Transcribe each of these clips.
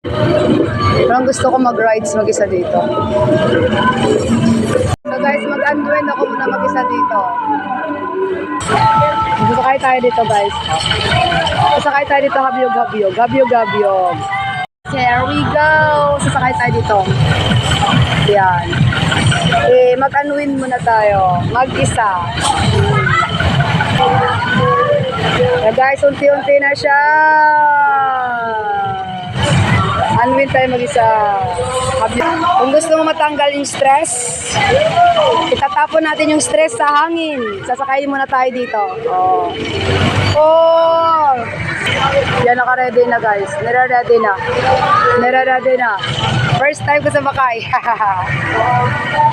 Parang gusto ko mag-rides mag-isa dito. So guys, mag-unwind ako muna mag-isa dito. Sasakay tayo dito guys. Sasakay tayo dito, habyog-habyog. Habyog-habyog. Here we go! Sasakay tayo dito. Yan. Mag-unwind muna tayo. Mag-isa. Yeah, guys, unti-unti na siya. Unwind tayo mag-isa. Kung gusto mo matanggal yung stress, itatapon natin yung stress sa hangin. Sasakayin muna tayo dito. Oh! Yan, naka-ready na guys. Nire-ready na. Nire-ready na. First time ko sa Makay.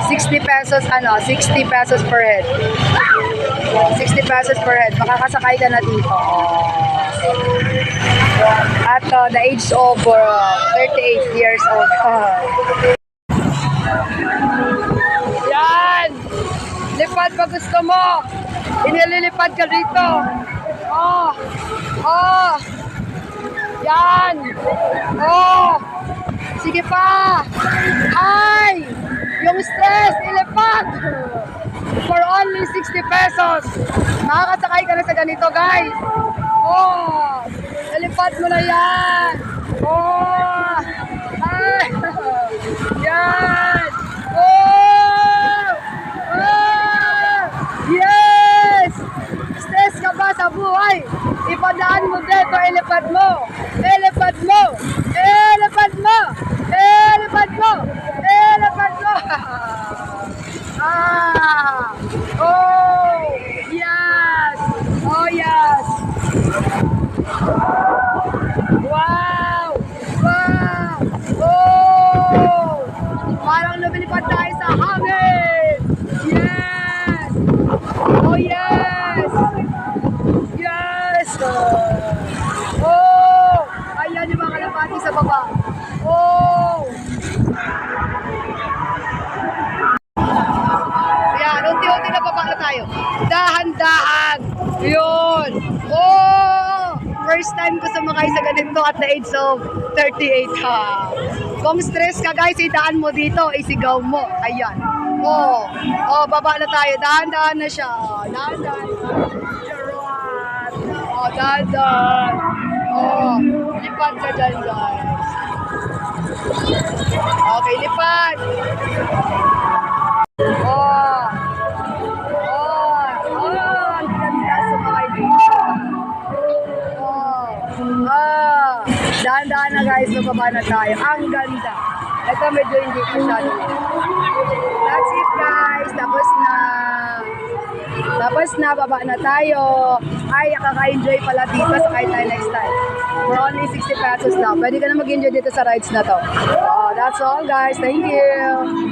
60 pesos, 60 pesos per head. 60 pesos per head. Makakasakay ka na dito. At the age of 38 years old. Yan! Lipad pa gusto mo. Inililipad ka dito. Yan! Sige pa! Ay! Yung stress, ilipad! For only 60 pesos. Makakasakay ka na sa ganito, guys. Ilipad mo na yan. Ay! Yan! Yes! Stress ka ba sa buhay? Ipadaan mo dito, ilipad mo. Ilipad mo. Ilipad mo. Ilipad mo. Ilipad mo. Yes. Oh, yes. Wow. Wow. Parang lumilipad tayo sa hangin. Yes. Oh, yes. Yes. Ayan yung mga kalapati sa baba. Ayan, unti-unti na baba na tayo. Dahan-dahan. Yun. First time ko sumakay sa ganito at the age of 38 ha. Kung stress ka guys, idaan mo dito, isigaw mo. Ayan. Baba na tayo. Dahan-dahan na siya. Dahan-dahan. Dahan-dahan. Lipad ka dyan guys. Okay, lipad. Ang ganda sumakay dito. Dahan-dahan na guys, nababa na tayo. Ang ganda. Ito medyo hindi masyado. That's it guys. Tapos na, baba na tayo. Ay, kaka-enjoy pala dito. Sakay tayo next time. For only 60 pesos lang. Pwede ka na mag-enjoy dito sa rides na to. That's all guys. Thank you.